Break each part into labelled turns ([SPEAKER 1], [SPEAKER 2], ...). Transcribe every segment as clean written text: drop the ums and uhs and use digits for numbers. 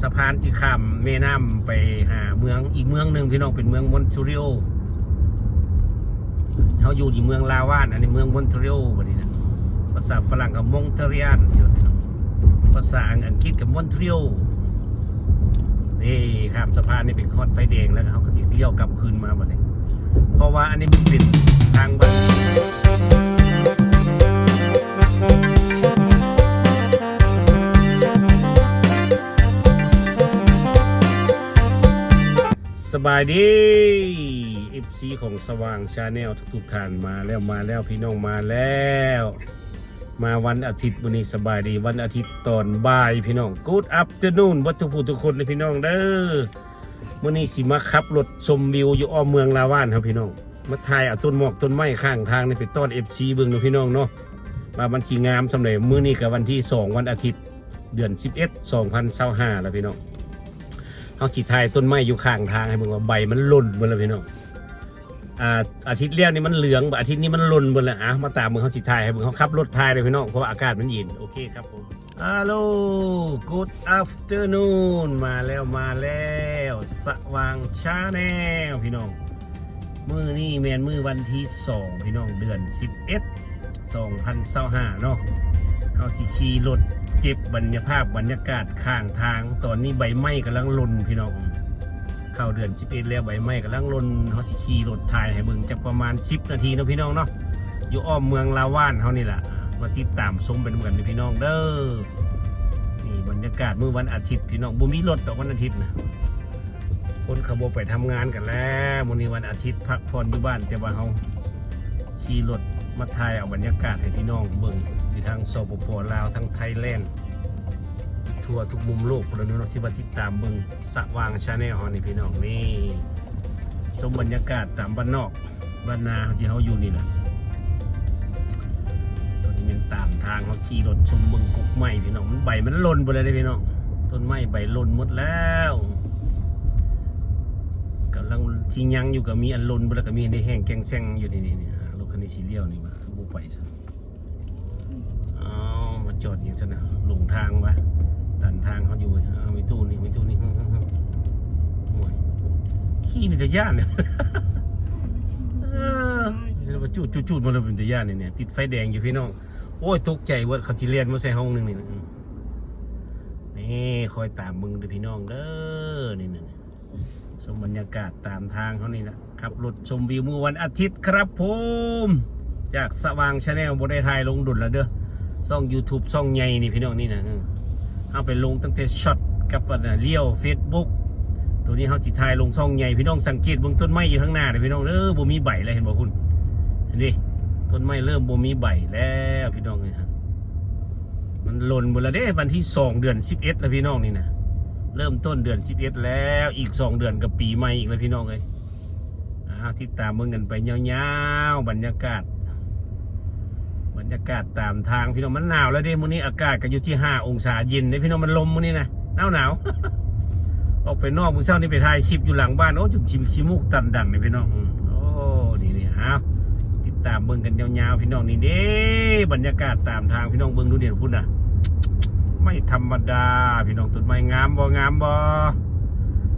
[SPEAKER 1] สะพานที่ข้ามแม่น้ำไปหาเมืองอีกเมืองหนึ่งพี่น้องเป็นเมืองมอนทรีออลเขาอยู่ที่เมืองลาวานอันนี้เมืองมอนทรีออลวันนี้นะภาษาฝรั่งกับมอนทรีออลภาษาอังกฤษกับมอนทรีออลนี่ข้ามสะพานนี่เป็นคอดไฟแดงแล้วเขาก็จะเลี้ยวกลับคืนมาวันนี้เพราะว่าอันนี้มันเป็นทางแบบสบายดีFCของสว่างชาแนลทุกท่านมาแล้วพี่น้องมาแล้วมาวันอาทิตย์วันนี้สบายดีวันอาทิตย์ตอนบ่ายพี่น้อง Good afternoon วัตถุผู้ทุกคนเลยพี่น้องเด้อวันนี้สิมาขับรถชมวิวอยู่อ้อมเมืองลาวานครับพี่น้องมาถ่ายเอาต้นหมอกต้นไม้ข้างทางนี่ไปต้อน FC เบิ่งนะพี่น้องเนาะมาบัญชีงามสำเร็จมื้อนี้กับวันที่2วันอาทิตย์เดือน11 2025แล้วพี่น้องเขาจีถ่ายต้นไม้อยู่ข้างทางให้เบิ่งว่าใบมันหล่นหมดแล้วพี่น้องอาทิตย์แรกนี่มันเหลืองอาทิตย์นี้มันหล่นหมดแล้วมาตามมือเขาจีถ่ายให้เบิ่งเขาขับรถถ่ายเลยพี่น้องเพราะว่าอากาศมันเย็นโอเคครับผมฮัลโหล Good afternoon มาแล้วสว่างชาแนลพี่น้องมื้อนี้แมนมื้อวันที่2พี่น้องเดือน11 2025เนาะเขาจีขี่รถเก็บบรรยากาศข้างทางตอนนี้ใบไม้กำลังหล่นพี่น้องเข้าเดือน11แล้วใบไม้กำลังหล่นเขาสิขี่รถถ่ายให้เบิ่งจะประมาณ10นาทีเนาะพี่น้องเนาะอยู่อ้อมเมืองลาวานเขานี่แหละมาติดตามชมเป็นเหมือนกันพี่น้องเด้อนี่บรรยากาศมื้อวันอาทิตย์พี่น้องบ่มีรถดอกวันอาทิตย์นะคนขับรถไปทำงานกันแล้วมื้อนี้วันอาทิตย์พักผ่อนอยู่บ้านแต่ว่าเขาขี่รถมาถ่ายเอาบรรยากาศให้พี่น้องเบิ่งที่ทางสปป.ลาวทั้งไทยแลนด์ทั่วทุกมุมโลกเลยเนาะที่มาติดตามเบิ่งสว่างชาแนลเฮานี่พี่น้องนี่ชมบรรยากาศตามบ้านนอกบ้านนาที่เขาอยู่นี่แหละตอนนี้เป็นตามทางเขาขี่รถชมเบิ่งกกไม้พี่น้องมันใบมันหล่นไปเลยพี่น้องต้นไม้ใบหล่นหมดแล้วกำลังที่ยังอยู่กับมีอันหล่นไปแล้วก็มีในแห้งแกงแซงอยู่นี่รถคันนี้สีเลี้ยวนี่มาบุไปซะมาจอดอย่างนั้นนะหลงทางวะตันทางเขาอยู่มีตู้นี่ขี้มีแต่ย่านเนี่ยมาจูดมาเลยเป็นแต่ย่านเนี่ยติดไฟแดงอยู่พี่น้องโอ้ยตกใจว่าเขาจีเรียนมาใส่ห้องนึงนี่คอยตามมึงดูพี่น้องเด้อนี่ชมบรรยากาศตามทางเขานี่แหละขับรถชมวิวมื้อวันอาทิตย์ครับผมจากสว่างชาแนลบนได้ถ่ายลงดุลแล้วเด้อช่อง YouTube ช่องใหญ่นี่พี่น้องนี่นะเอาไปลงตั้งแต่ช็อตกับเลี้ยว Facebook ตัวนี้เขาจิถ่ายลงช่องใหญ่พี่น้องสังเกตเบื้องต้นไม้อยู่ข้างหน้าเลยพี่น้องบ่มีใบแล้วเห็นบ่คุณเห็นดิต้นไม้เริ่มบ่มีใบแล้วพี่น้องเลยครับมันหล่นหมดแล้วเด้วันที่2เดือน11แล้วพี่น้องนี่นะเริ่มต้นเดือน11แล้วอีก2เดือนกับปีใหม่อีกแล้วพี่น้องเลยติดตามเบิ่งกันไปยาวๆบรรยากาศตามทางพี่น้องมันหนาวแล้วเด้มื้อนี้อากาศก็อยู่ที่5องศาเย็นเลยพี่น้องมันลมมื้อนี้นะหนาว ออกไปนอกมื้อเช้านี่ไปถ่ายคลิปอยู่หลังบ้านโอ้จุดชิมขี้มูกตันดังเลยพี่น้องโอ้นี่ติดตามเบิ่งกันยาวๆพี่น้องนี่เด้บรรยากาศตามทางพี่น้องเบิ่งดูเด่นพุ่นนะไม่ธรรมดาพี่น้องต้นไม้งามบ่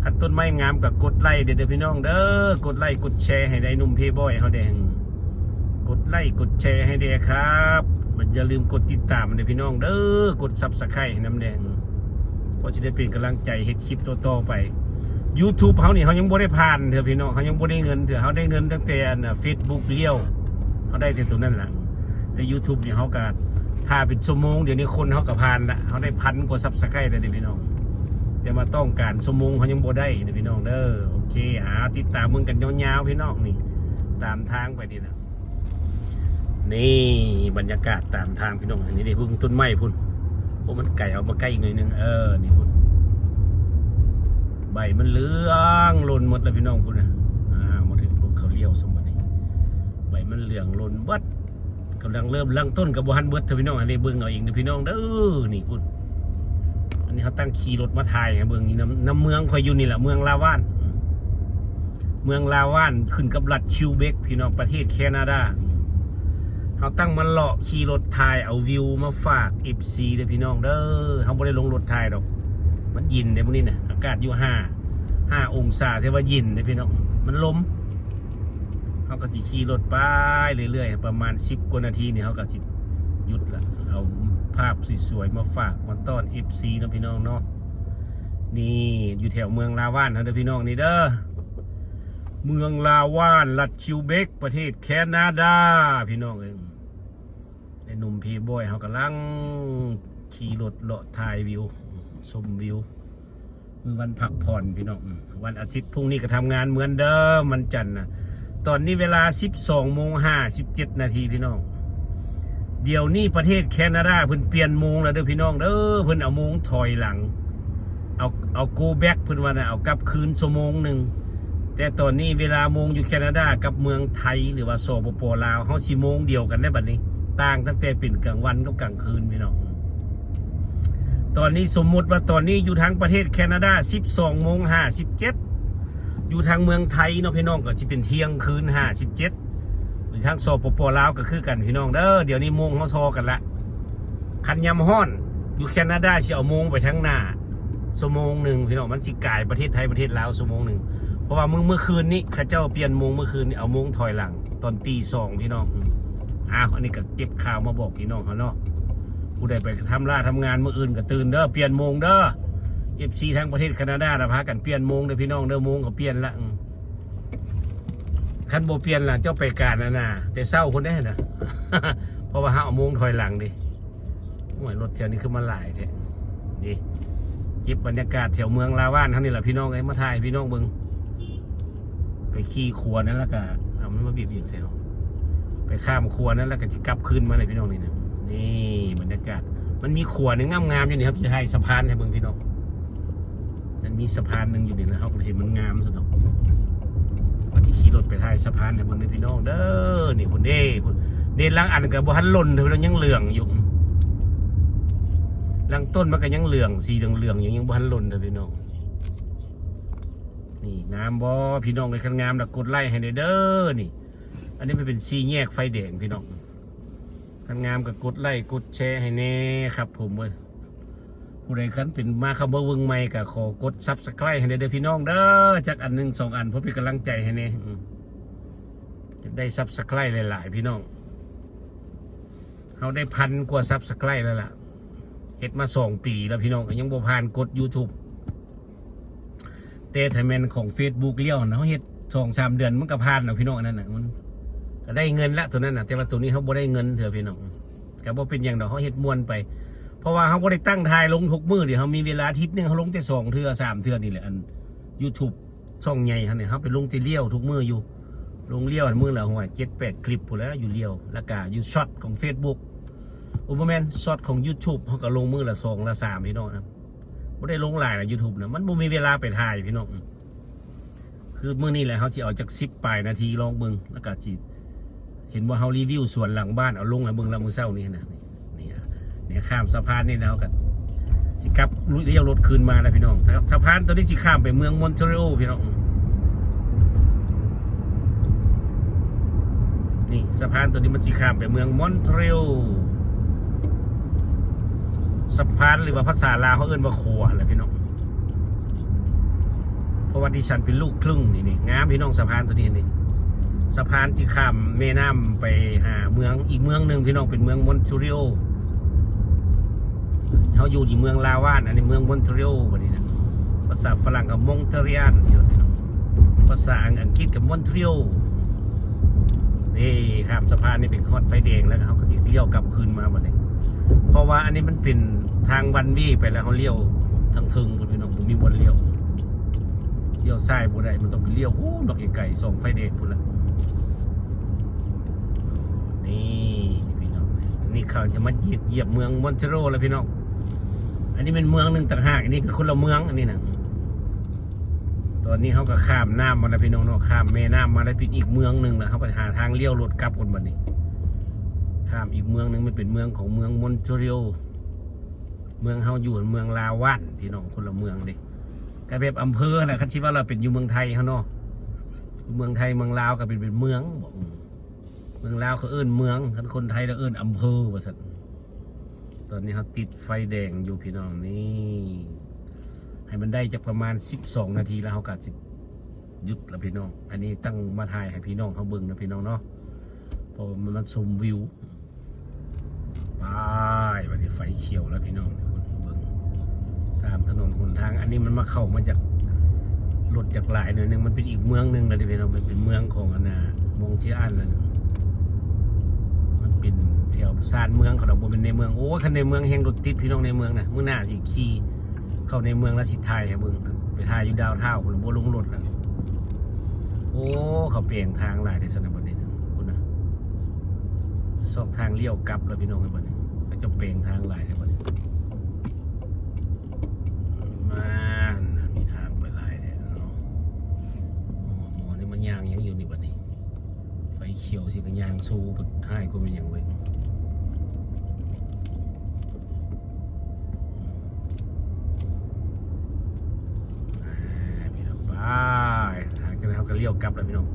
[SPEAKER 1] คันต้นไม้งามกับกดไลค์เด้อพี่น้องเด้อกดไลค์กดแชร์ให้ได้หนุ่มเพย์บอยเฮาแดงกดไลค์กดแชร์ให้เด้ครับอย่าลืมกดติดตามนะพี่น้องเด้อกดซับสไครต์ให้น้ำแดงเพราะจะได้เป็นกำลังใจเฮ็ดคลิปต่อไป YouTube เขานี่เขายังบ่ได้ผ่านเถอะพี่น้องเขายังบ่ได้เงินเถอะเขาได้เงินตั้งแต่Facebook เลี้ยวเขาได้แต่ตัวนั้นแหละแต่ YouTube นี่เขาก็ถ้าเป็นชั่วโมงเดี๋ยวนี้คนเขาก็ผ่านละเขาได้1,000 กว่าซับสไครต์เลยพี่น้องแต่มาต้องการชั่วโมงเขายังบ่ได้นะพี่น้องเด้อโอเคติดตามมึงกันยาวๆพี่น้องนี่ตามทางไปดีนะนี่บรรยากาศตามทางพี่น้องอันนี้ได้พึ่งต้นไม้พุ่นโอ้มันไก่เอามาใกล้อีกหน่อยนึงนี่พุ่นใบมันเหลืองหล่นหมดเลยพี่น้องพุ่นมาถึงรถเขาเลี้ยวสมบัติใบมันเหลืองหล่นวัดกำลังเริ่มลังต้นกับบัวฮันเบิร์ดพี่น้องอันนี้เบิ้งเอาเองนะพี่น้องเด้อนี่พุ่นอันนี้เขาตั้งขี่รถมาถ่ายให้เบิ้งนี่น้ำเมืองคอยอยู่นี่แหละเมืองลาวานขึ้นกับรัฐคิวเบกพี่น้องประเทศแคนาดาเขาตั้งมันเลาะขี่รถถ่ายเอาวิวมาฝาก FC เลยพี่น้องเด้อเขาไม่ได้ลงรถถ่ายดอก มันยินในพวกนี้เนี่ยอากาศอยู่5 องศาที่ว่ายินเลยพี่น้องมันลมเขาก็จะขี่รถไปเรื่อยๆประมาณ10 กว่านาทีเนี่ยเขาก็จะหยุดละเอาภาพสวยๆมาฝากมาต้อน FC นะพี่น้องเนาะนี่อยู่แถวเมืองลาวานนะเด้อพี่น้องนี่เด้อเมืองลาวานรัฐคิวเบกประเทศแคนาดาพี่น้องเองไอ้หนุ่มพีบอยเขากำลังขี่รถเลาะถ่ายวิวชมวิวมือวันพักผ่อนพี่น้องวันอาทิตย์พรุ่งนี้ก็ทำงานเหมือนเดิมวันจันทร์นะตอนนี้เวลา 12:57 นาทีพี่น้องเดี๋ยวนี้ประเทศแคนาดาเพิ่นเปลี่ยนโมงแล้วเด้อพี่น้องเด้อเพิ่นเอาโมงถอยหลังเอาโกแบ็กเพิ่นว่าน่ะเอากลับคืนชั่วโมงหนึ่งแต่ตอนนี้เวลาโมงอยู่แคนาดากับเมืองไทยหรือว่าสปป.ลาวเฮาสิโมงเดียวกันได้บัดนี้ต่างตั้งแต่เป็นกลางวันกับกลางคืนพี่น้องตอนนี้สมมุติว่าตอนนี้อยู่ทางประเทศแคนาดา 12:57อยู่ทางเมืองไทยเนาะพี่น้องก็สิเป็นเที่ยงคืน57หรือทางสปป.ลาวก็คือกันพี่น้องเด้อเดี๋ยวนี้โมงเฮาซอกันละคันยามฮ้อนอยู่แคนาดาสิเอาโมงไปทางหน้าชั่วโมงหนึ่งพี่น้องมันสิกลายประเทศไทยประเทศลาวชั่วโมงหนึ่งเพราะว่าเมื่อคืนนี้ข้าเจ้าเปลี่ยนโมงเมื่อคืนนี้เอาโมงถอยหลังตอนตี 2พี่น้องอันนี้ก็เก็บข่าวมาบอกพี่น้องเขาเนาะผู้ใดไปทำงานเมื่ออื่นก็ตื่นเด้อเปลี่ยนโมงเด้อ FC ทางประเทศแคนาดาพากันเปลี่ยนโมงเด้อพี่น้องเด้อโมงก็เปลี่ยนละคันโบเปลี่ยนล่ะเจ้าไปการน่ะแต่เศร้าคนได้นะ เพราะว่าเอาโมงถอยหลังดิโอ้ยรถเที่ยวนี้คือมาหลายแท้นี่เก็บบรรยากาศแถวเมืองลาวานทั้งนี้แหละพี่น้องไอ้มาถ่ายพี่น้องเบิ่งไปขี่ครัวนั่นแล้วก็เอามันมาบีบเซลไปข้ามครัวนั่นแล้วก็จะกลับคืนมาเลยพี่น้องนี่นะนี่บรรยากาศมันมีครัวหนึ่งงามๆอยู่นี่ครับจะให้สะพานให้เบิ่งพี่น้องมันมีสะพานหนึ่งอยู่นี่นะครับเห็นมันงามสุดเนาะว่าจะขี่รถไปถ่ายสะพานให้เบิ่งเลยพี่น้องเด้อนี่คุณเด่นล้างอันกับบ่ทันหล่นเลยพี่น้องยังเหลืองอยู่ลังต้นมันก็ยังเหลืองสีเหลืองยังบ่ทันหล่นเลยพี่น้องนี่งามบ่พี่น้องเลยคันงามแล้วกดไลค์ให้เด้อนี่อันนี้มันเป็น4 แยกไฟแดงพี่น้องคันงามก็กดไลค์กดแชร์ให้แน่ครับผมเว้ยผู้ใดคันเป็นมาเข้ามาเบิ่งใหม่ก็ขอกด Subscribe ให้เด้อพี่น้องเด้อจักอัน1 2 อันเพื่อเป็นกำลังใจให้แน่จะได้ Subscribe หลายๆพี่น้องเฮาได้1,000 กว่า Subscribe แล้วล่ะเฮ็ดมา2 ปีแล้วพี่น้องยังบ่ผ่านกด YouTube แต่ถ้าแม่นของ Facebook เลี้ยวนะเฮาเฮ็ด 2-3 เดือนมันก็ผ่านแล้วพี่น้องอันนั้นน่ะมันก็ได้เงินละตัวนั้นน่ะแต่ว่าตัวนี้เฮาบ่ได้เงินเถอะพี่น้องก็บ่เป็นหยังดอกเฮาเฮ็ดม่วนไปเพราะว่าเฮาบ่ได้ตั้งทายลงทุกมื้อเดี๋ยวเฮามีเวลาอาทิตย์นึงเฮาลงแต่2 เทื่อ3 เทื่อนี่แหละอัน YouTube ช่องใหญ่คั่นนี่เฮาไปลงแต่เลี้ยวทุกมื้ออยู่ลงเลี้ยวมื้อละห้วย 7-8 คลิปพุ่นแล้วอยู่เลี้ยวแล้วก็อยู่ช็อตของ Facebookอุปแมนช็อตของ YouTube เขาก็ลงมือละ2 ละ 3พี่น้องนะไม่ได้ลงหลายนะ YouTube นะมันไม่มีเวลาไปถ่ายพี่น้องคือมื้อนี้แหละเขาจะเอาจาก10 ปลายนาทีลองเบิ่งแล้วก็จีเห็นว่าเขารีวิวส่วนหลังบ้านเอาลงแล้วเบิ่งแล้วมื้อเช้านี่นะนี่ข้ามสะพานนี่นะเขาก็สิกลับเลี้ยวรถคืนมาแล้วพี่น้องสะพานตัวนี้สิข้ามไปเมืองมอนทรีออลพี่น้องนี่สะพานตัวนี้มันสิข้ามไปเมืองมอนทรีออลสะพานหรือว่าภาษาลาวเขาเอิ้นว่าขัวแหละพี่น้องเพราะว่าดิฉันเป็นลูกครึ่งนี่งามพี่น้องสะพานตัวนี้นี่สะพานที่ข้ามแม่น้ำไปหาเมืองอีกเมืองหนึ่งพี่น้องเป็นเมืองมอนทรีออลเขาอยู่ที่เมืองลาวานอันนี้เมืองมอนทรีออลวันนี้นะภาษาฝรั่งกับมอนทรีอันพี่น้องภาษาอังกฤษกับมอนทรีออลนี่ข้ามสะพานนี่เป็นคอดไฟแดงแล้วเขาก็จะเลี้ยวกลับคืนมาหมดเลยเพราะว่าอันนี้มันเป็นทางวันวี่ไปแล้วเขาเลี้ยวทั้งทึงคุณพี่น้องผมมีบนเลี้ยวซ้ายบ่ได้มันต้องไปเลี้ยวหูดอกไก่ส่องไฟแดงพุ่นละนี่พี่น้องนี่เขาจะมาเหยียบเมืองมอนเทโรแล้วพี่น้องอันนี้เป็นเมืองหนึ่งต่างหากอันนี้เป็นคนละเมืองอันนี้นะตอนนี้เขาก็ข้ามน้ำมาแล้วพี่น้องเนาะข้ามแม่น้ำมาแล้วเป็นอีกเมืองหนึ่งแล้วเขาไปหาทางเลี้ยวรถกลับคนบัดนี้ข้ามอีกเมืองหนึ่งมันเป็นเมืองของเมืองมอนทรีออลเมืองเฮาอยู่เมืองลาวานพี่น้องคนละเมืองเลยก็แบบอำเภอแหละคันชิว่าเราเป็นอยู่เมืองไทยเขาเนาะเมืองไทยเมืองลาวก็เป็นเมืองบอกเมืองลาวเขาเอิ้นเมืองคนไทยเราเอิ้นอำเภอว่าสัตว์ตอนนี้เขาติดไฟแดงอยู่พี่น้องนี่ ให้มันได้จากประมาณ12นาทีแล้วเขาก็จะหยุดแล้วพี่น้องอันนี้ตั้งมาถ่ายให้พี่น้องเขาเบิ่งนะพี่น้องเนาะพอมันชมวิวไปวันนี้ไฟเขียวแล้วพี่น้องเบิ่งตามถนนหนทางอันนี้มันมาเข้ามาจากรถจากหลายหน่อยนึงมันเป็นอีกเมืองนึงนะพี่น้องมันเป็นเมืองของอันน่ะมงเชียนเลยมันเป็นแถวซานเมืองเขาดอกบัวเป็นในเมืองโอ้คันในเมืองแห่งรถติดพี่น้องในเมืองนะมื้อหน้าสิขี่เข้าในเมืองแล้วสิถ่ายให้เบิ่งไปถ่ายอยู่ดาวเท่าคนบัวลงรถแล้วโอ้เขาเปลี่ยนทางหลายในสนามบินนี่คุณนะซอกทางเลี้ยวกลับแล้วพี่น้องในบันนี้ก็จะเปลี่ยนทางหลายในบันนี้มันมีทางไปหลายเนี่ยหมอนี่มันยางยังอยู่ในบันนี้ไฟเขียวสิกันยางสู้ท้ายก็เป็นอย่างเว้ยทางจากนั้นเขาก็เลี้ยวกลับแล้วพี่น้อง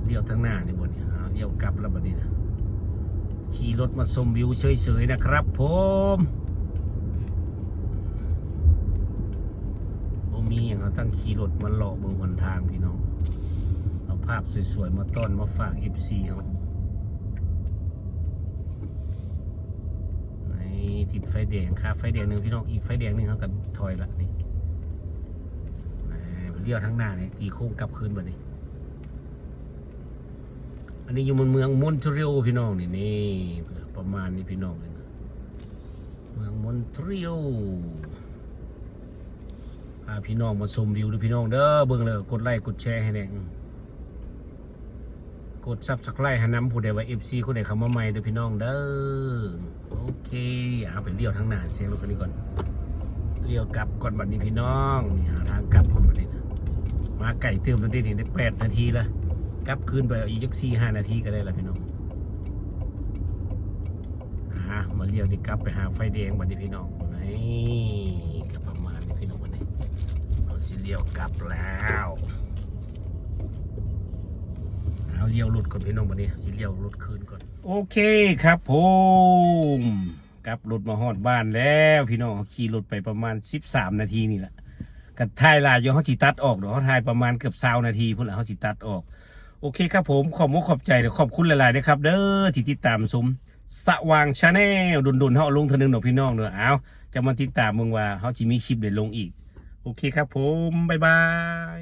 [SPEAKER 1] เลี้ยวทั้งหน้าในบนนี้เลี้ยวกลับแล้วบัดนี้นะขี่รถมาชมวิวเฉยๆนะครับผมมีอย่างเขาตั้งขี่รถมาหล่อบนหนทางพี่น้องเอาภาพสวยๆมาต้อนมาฝาก FC เขาติดไฟแดงค่ะไฟแดงหนึ่งพี่น้องอีกไฟแดงหนึ่งเขากันถอยละนี่เลี้ยวทั้งหน้าเนี่ยตีโค้งกลับคืนแบบนี้อันนี้อยู่เมืองมอนทรีออลพี่น้องนี่ประมาณนี้พี่น้องเลยนะเมืองมอนทรีออลพาพี่น้องมาชมวิวด้วยพี่น้องเด้อเบิ่งเลยกดไลค์กดแชร์ให้เนี่ยกดซับสไครต์ให้น้ำผู้ใดว่า FC คนไหนเข้ามาใหม่ด้วยพี่น้องเด้อโอเคเอาไปเลี้ยวทั้งหน้าเสียงรถกันนี้ก่อนเลี้ยวกลับก่อนบัดนี้พี่น้องนี่หาทางกลับก่อนบัดนี้มาไก่เติมแล้วได้ได้8 นาทีละกลับคืนไปอีก4-5 นาทีก็ได้ละพี่น้องมาเลี้ยวนี่กลับไปหาไฟแดงบัดนี้พี่น้องนี่ก็ประมาณนี้พี่น้องบัดนี้เราสิเลี้ยวกลับแล้วเอาเลี้ยวรถก่อนพี่น้องบัดนี้สิเลี้ยวรถคืนก่อนโอเคครับผมกลับรถมาฮอดบ้านแล้วพี่น้องขี่รถไปประมาณ13 นาทีนี่แหละกับถ่ายลายอยู่เขาสิตัดออกเดี๋ยวเขาถ่ายประมาณเกือบ20 นาทีพุ่นละเขาสิตัดออกโอเคครับผมขอบมุกขอบใจเดี๋ยวขอบคุณหลายๆนะครับเด้อที่ติดตามชมสว่างชาแนลดุนๆเขาลงเท่านึงหน่อยพี่น้องเด้อเอาจะมาติดตามมึงว่าเขาจะมีคลิปเดี๋ยวลงอีกโอเคครับผมบ๊ายบาย